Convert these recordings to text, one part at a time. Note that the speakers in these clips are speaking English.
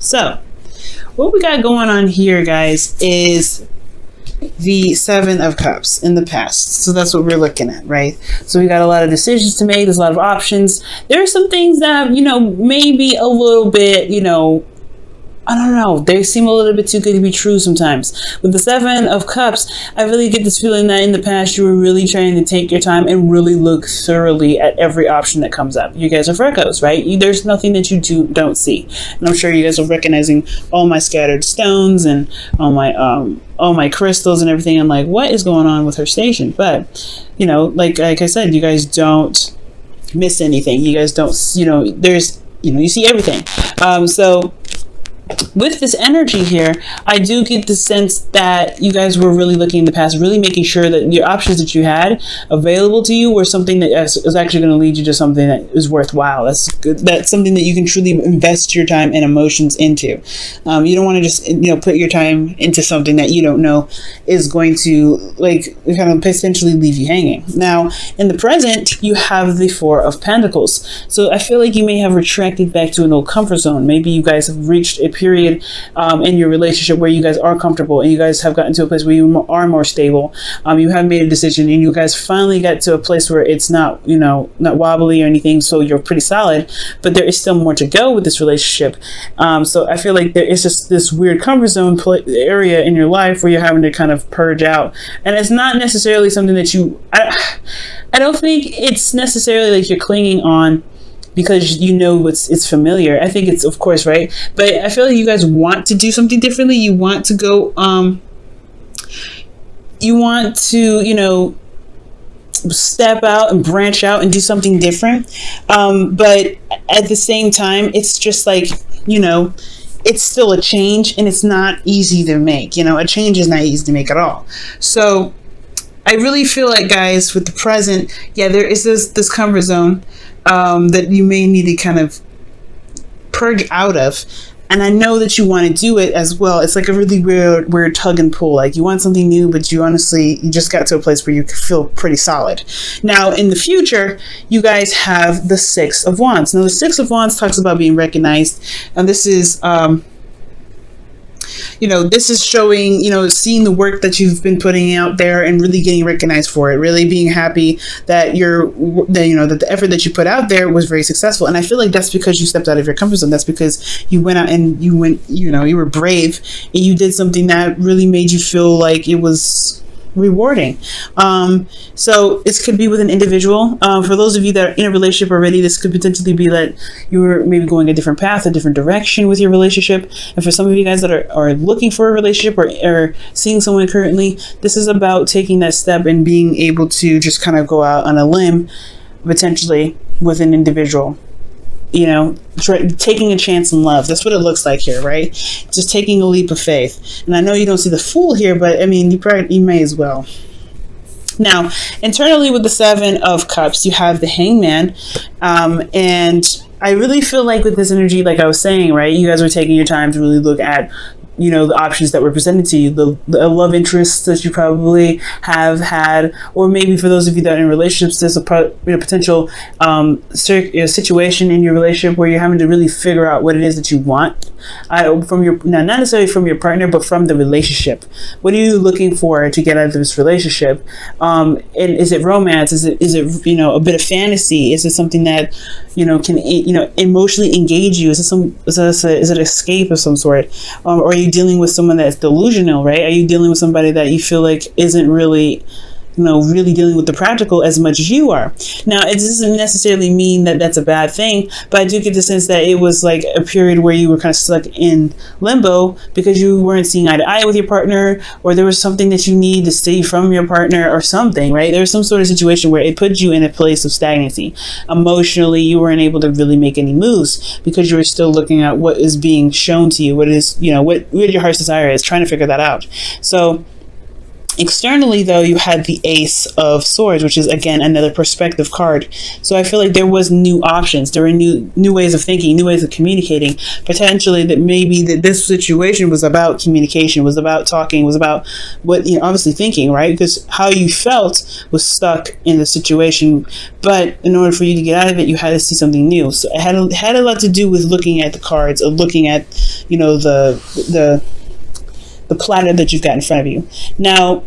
So what we got going on here, guys, is the Seven of Cups in the past. So that's what we're looking at, right? So we got a lot of decisions to make. There's a lot of options. There are some things that, maybe a little bit, I don't know, they seem a little bit too good to be true sometimes. With the Seven of Cups, I really get this feeling that in the past you were really trying to take your time and really look thoroughly at every option that comes up. You guys are Virgos, right? There's nothing that you don't see. And I'm sure you guys are recognizing all my scattered stones and all my crystals and everything. I'm like, what is going on with her station? But, like I said, you guys don't miss anything. You guys don't, you see everything. So with this energy here, I do get the sense that you guys were really looking in the past, really making sure that your options that you had available to you were something that is actually going to lead you to something that is worthwhile. That's good. That's something that you can truly invest your time and emotions into. You don't want to just, put your time into something that you don't know is going to kind of potentially leave you hanging. Now, in the present, you have the Four of Pentacles. So I feel like you may have retracted back to an old comfort zone. Maybe you guys have reached a period in your relationship where you guys are comfortable and you guys have gotten to a place where you are more stable. You have made a decision and you guys finally got to a place where it's not, not wobbly or anything. So you're pretty solid, but there is still more to go with this relationship. So I feel like there is just this weird comfort zone area in your life where you're having to kind of purge out. And it's not necessarily something that I don't think it's necessarily like you're clinging on because it's familiar. I think it's, of course, right? But I feel like you guys want to do something differently. You want to go, you want to, step out and branch out and do something different. But at the same time, it's just like, it's still a change and it's not easy to make. A change is not easy to make at all. So I really feel like, guys, with the present, there is this comfort zone that you may need to kind of purge out of. And I know that you want to do it as well. It's like a really weird tug and pull. Like you want something new, but you just got to a place where you feel pretty solid. Now, in the future, you guys have the Six of Wands. Now, the Six of Wands talks about being recognized. And this is, this is showing, seeing the work that you've been putting out there and really getting recognized for it, really being happy that that the effort that you put out there was very successful. And I feel like that's because you stepped out of your comfort zone. That's because you went out and you were brave and you did something that really made you feel like it was rewarding. So this could be with an individual. For those of you that are in a relationship already, this could potentially be that you were maybe going a different path, a different direction with your relationship. And for some of you guys that are looking for a relationship or seeing someone currently, this is about taking that step and being able to just kind of go out on a limb, potentially with an individual. Taking a chance in love. That's what it looks like here, right? Just taking a leap of faith. And I know you don't see the Fool here, but I mean, you may as well. Now, internally with the Seven of Cups, you have the Hangman. And I really feel like with this energy, like I was saying, right, you guys are taking your time to really look at the options that were presented to you, the love interests that you probably have had, or maybe for those of you that are in relationships, there's a potential situation in your relationship where you're having to really figure out what it is that you want from not necessarily from your partner, but from the relationship. What are you looking for to get out of this relationship? And is it romance? Is it a bit of fantasy? Is it something that can emotionally engage you? Is it escape of some sort? Or are you dealing with someone that's delusional, right? Are you dealing with somebody that you feel like isn't really really dealing with the practical as much as you are? Now, it doesn't necessarily mean that that's a bad thing, but I do get the sense that it was like a period where you were kind of stuck in limbo because you weren't seeing eye to eye with your partner, or there was something that you need to see from your partner or something, right? There was some sort of situation where it put you in a place of stagnancy. Emotionally, you weren't able to really make any moves because you were still looking at what is being shown to you, what is, what your heart's desire is, trying to figure that out. So Externally, though, you had the Ace of Swords, which is again another perspective card. So I feel like there was new options, there were new ways of thinking, new ways of communicating. Potentially, that maybe that this situation was about communication, was about talking, was about what, you know, obviously thinking, right? Because how you felt was stuck in the situation, but in order for you to get out of it, you had to see something new. So it had a lot to do with looking at the cards, or looking at, you know, the platter that you've got in front of you. Now,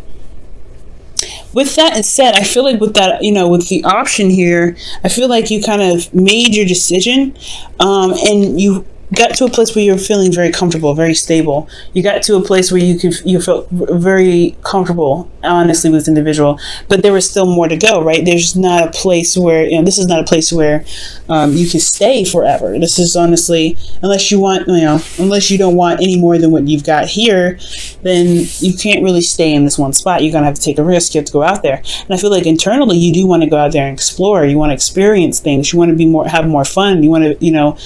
with that said, I feel like with that, you know, with the option here, I feel like you kind of made your decision, and you got to a place where you're feeling very comfortable, very stable. You got to a place where you felt very comfortable, honestly, with this individual, but there was still more to go, right? There's not a place where, you know, this is not a place where you can stay forever. This is honestly, unless you want, you know, unless you don't want any more than what you've got here, then you can't really stay in this one spot. You're gonna have to take a risk. You have to go out there, and I feel like internally you do want to go out there and explore. You want to experience things. You want to be more, have more fun. You want to, you know,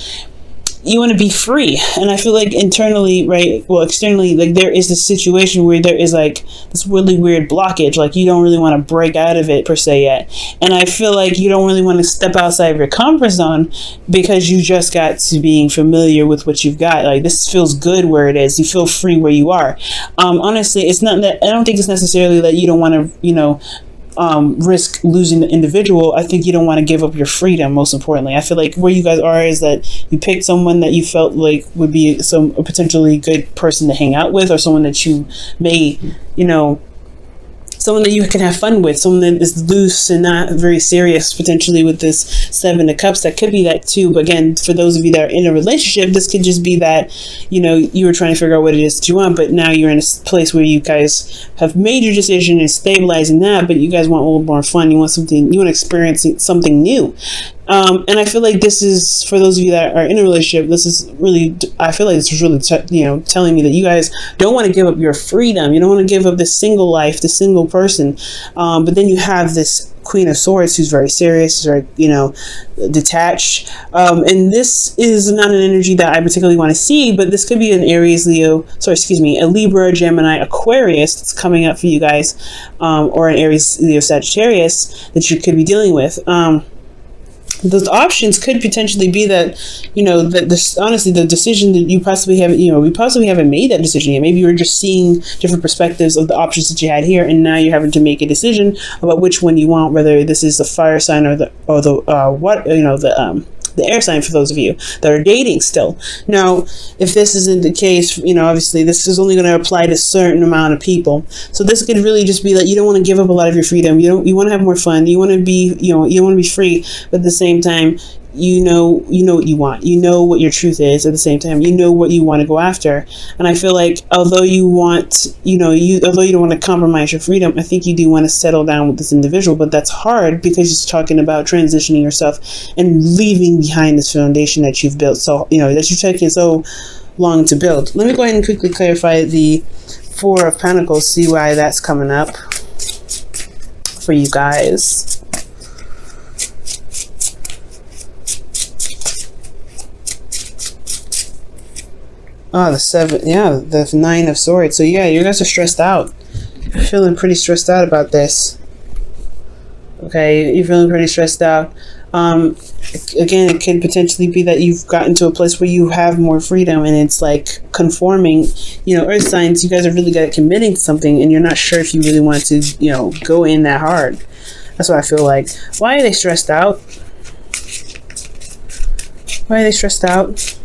you want to be free. And I feel like internally, right, well, externally, like there is this situation where there is like this really weird blockage, like you don't really want to break out of it per se yet. And I feel like you don't really want to step outside of your comfort zone because you just got to being familiar with what you've got. Like this feels good where it is. You feel free where you are. Honestly, it's not that, I don't think it's necessarily that you don't want to, you know, risk losing the individual. I think you don't want to give up your freedom, most importantly. I feel like where you guys are is that you picked someone that you felt like would be a potentially good person to hang out with, or someone that you may, you know, someone that you can have fun with, someone that is loose and not very serious, potentially with this Seven of Cups. That could be that too. But again, for those of you that are in a relationship, this could just be that, you know, you were trying to figure out what it is that you want, but now you're in a place where you guys have made your decision and stabilizing that, but you guys want a little more fun. You want something, you want to experience something new. And I feel like this is, for those of you that are in a relationship, this is really, I feel like this is really, you know, telling me that you guys don't want to give up your freedom. You don't want to give up this single life, this single person. But then you have this Queen of Swords who's very serious, very, you know, detached. And this is not an energy that I particularly want to see, but this could be an Aries, Leo, sorry, excuse me, a Libra, Gemini, Aquarius that's coming up for you guys, or an Aries, Leo, Sagittarius that you could be dealing with. Those options could potentially be that, you know, that this, honestly, the decision that you possibly haven't, you know, we possibly haven't made that decision yet. Maybe you were just seeing different perspectives of the options that you had here, and now you're having to make a decision about which one you want, whether this is the fire sign or the what, you know, the air sign, for those of you that are dating still. Now, if this isn't the case, you know, obviously this is only going to apply to a certain amount of people. So this could really just be that you don't want to give up a lot of your freedom. You want to have more fun. You want to be, you know, you want to be free, but at the same time, you know what you want. You know what your truth is. At the same time, you know what you want to go after. And I feel like although you want, you know, although you don't want to compromise your freedom, I think you do want to settle down with this individual. But that's hard because it's talking about transitioning yourself and leaving behind this foundation that you've built. So, you know, that you've taken so long to build. Let me go ahead and quickly clarify the Four of Pentacles, see why that's coming up for you guys. Oh, the seven, yeah, the Nine of Swords. So yeah, you guys are stressed out. You're feeling pretty stressed out about this. Okay, you're feeling pretty stressed out. Again, it could potentially be that you've gotten to a place where you have more freedom, and it's like conforming. You know, earth signs, you guys are really good at committing to something, and you're not sure if you really want to, you know, go in that hard. That's what I feel like. Why are they stressed out? Why are they stressed out?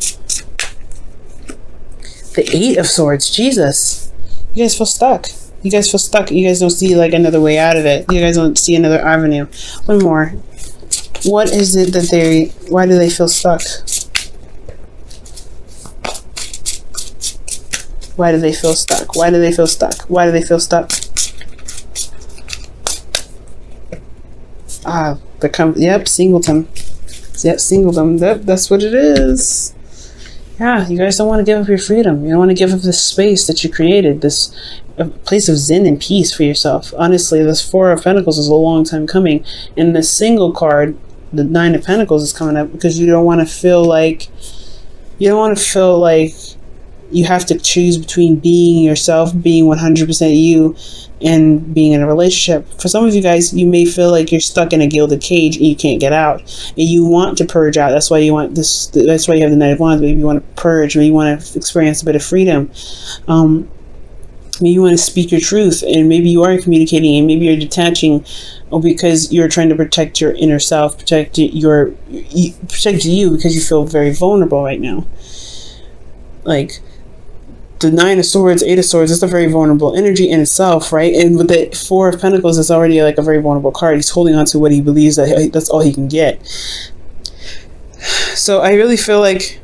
The Eight of Swords, Jesus. You guys feel stuck. You guys feel stuck. You guys don't see like another way out of it. You guys don't see another avenue. One more. What is it that why do they feel stuck? Why do they feel stuck? Why do they feel stuck? Why do they feel stuck? Ah, yep, singleton. Yep, singleton. That's what it is. Yeah, you guys don't want to give up your freedom. You don't want to give up this space that you created, this place of zen and peace for yourself. Honestly, this Four of Pentacles is a long time coming. And the single card, the Nine of Pentacles, is coming up because you don't want to feel like, you have to choose between being yourself, being 100% you, and being in a relationship. For some of you guys, you may feel like you're stuck in a gilded cage and you can't get out, and you want to purge out. That's why you want this. That's why you have the Knight of Wands. Maybe you want to purge, maybe you want to experience a bit of freedom. Maybe you want to speak your truth, and maybe you are communicating, and maybe you're detaching, because you're trying to protect your inner self, protect you, because you feel very vulnerable right now. Like the Nine of Swords, Eight of Swords, it's a very vulnerable energy in itself, right? And with the Four of Pentacles, it's already like a very vulnerable card. He's holding on to what he believes that that's all he can get. So I really feel like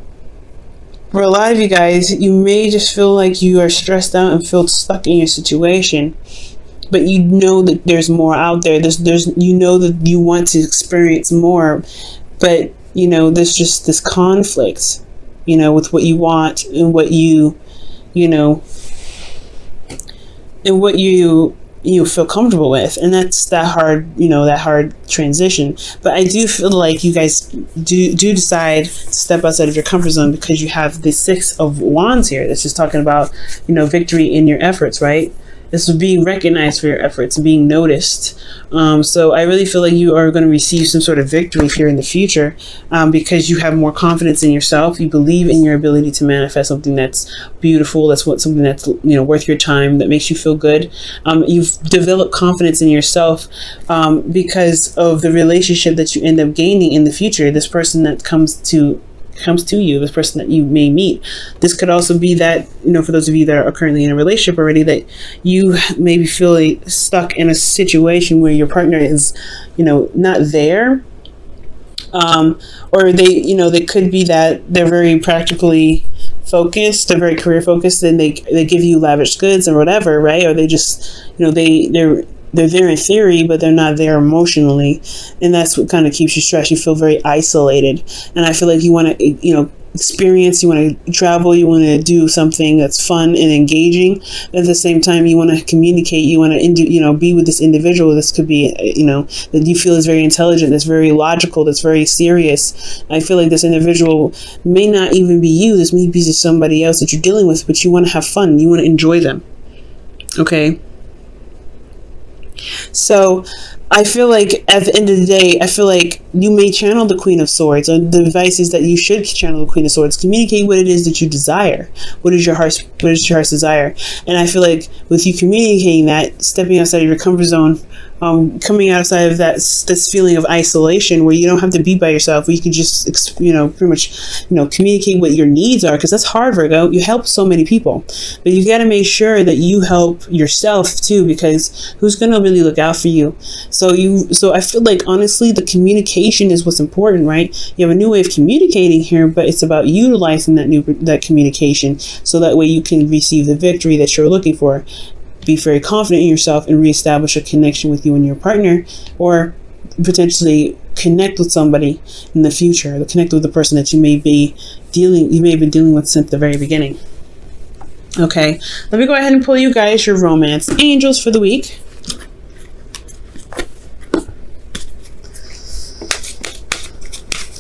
for a lot of you guys, you may just feel like you are stressed out and feel stuck in your situation, but you know that there's more out there. There's you know that you want to experience more, but you know there's just this conflict, you know, with what you want and what you know, and what you feel comfortable with, and that's that hard, you know, that hard transition. But I do feel like you guys do decide to step outside of your comfort zone, because you have the Six of Wands here. That's just talking about, you know, victory in your efforts, right? This is being recognized for your efforts, being noticed. So I really feel like you are going to receive some sort of victory here in the future, because you have more confidence in yourself. You believe in your ability to manifest something that's beautiful. That's something that's, you know, worth your time, that makes you feel good. You've developed confidence in yourself because of the relationship that you end up gaining in the future. This person that comes to you, this person that you may meet. This could also be that, you know, for those of you that are currently in a relationship already, that you maybe feel stuck in a situation where your partner is, you know, not there, or they, you know, they could be that they're very practically focused, they're very career focused, and they give you lavish goods and whatever, right? Or they just, you know, they're there in theory, but they're not there emotionally. And that's what kind of keeps you stressed. You feel very isolated. And I feel like you want to, you know, experience, you want to travel, you want to do something that's fun and engaging. But at the same time, you want to communicate, you want to, you know, be with this individual. This could be, you know, that you feel is very intelligent, that's very logical, that's very serious. I feel like this individual may not even be you. This may be just somebody else that you're dealing with, but you want to have fun. You want to enjoy them. Okay. So I feel like at the end of the day, I feel like you may channel the Queen of Swords, or the advice is that you should channel the Queen of Swords. Communicate what it is that you desire. What is your heart's desire? And I feel like with you communicating that, stepping outside of your comfort zone, coming outside of this feeling of isolation where you don't have to be by yourself, where you can just, you know, pretty much, you know, communicate what your needs are, because that's hard, Virgo. You help so many people, but you got to make sure that you help yourself too, because who's going to really look out for you? So I feel like, honestly, the communication is what's important, right? You have a new way of communicating here, but it's about utilizing that communication, so that way you can receive the victory that you're looking for. Be very confident in yourself and reestablish a connection with you and your partner, or potentially connect with somebody in the future. Connect with the person that you may have been dealing with since the very beginning. Okay, let me go ahead and pull you guys your romance angels for the week.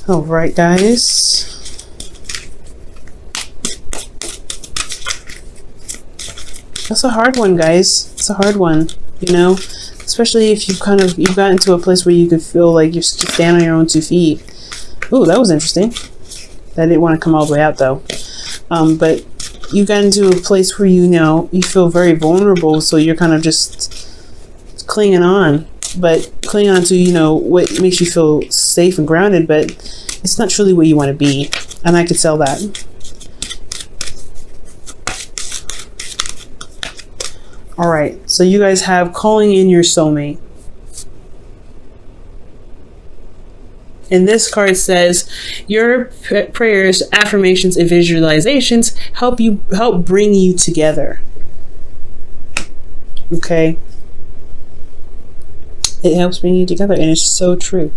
All right, guys. That's a hard one, guys. It's a hard one, you know, especially if you've gotten to a place where you could feel like you're standing on your own 2 feet. Ooh, that was interesting. That didn't want to come all the way out though. But you got into a place where, you know, you feel very vulnerable, so you're kind of just clinging on, but clinging on to, you know, what makes you feel safe and grounded, but it's not truly what you want to be. And I could tell that. All right, so you guys have calling in your soulmate. And this card says your prayers, affirmations, and visualizations help bring you together. Okay. It helps bring you together, and it's so true.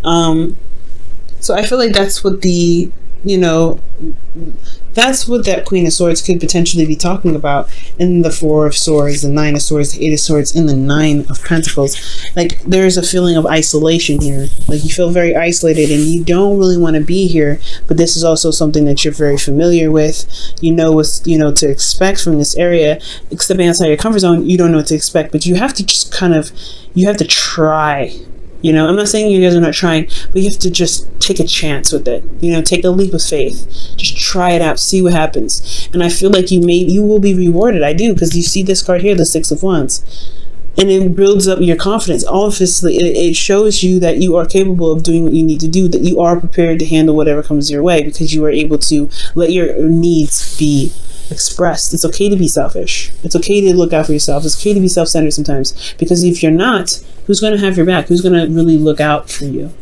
So I feel like that's what the, you know, That's what that Queen of Swords could potentially be talking about in the Four of Swords, the Nine of Swords, the Eight of Swords, and the Nine of Pentacles. Like, there's a feeling of isolation here. Like, you feel very isolated and you don't really want to be here, but this is also something that you're very familiar with. You know what's, to expect from this area. Stepping outside your comfort zone, you don't know what to expect, but you have to just you have to try. I'm not saying you guys are not trying, but you have to just take a chance with it. Take a leap of faith. Just try it out, see what happens. And I feel like you will be rewarded. I do, because you see this card here, the Six of Wands. And it builds up your confidence. Obviously, it shows you that you are capable of doing what you need to do, that you are prepared to handle whatever comes your way, because you are able to let your needs be expressed. It's okay to be selfish. It's okay to look out for yourself. It's okay to be self-centered sometimes, because if you're not, who's going to have your back? Who's going to really look out for you?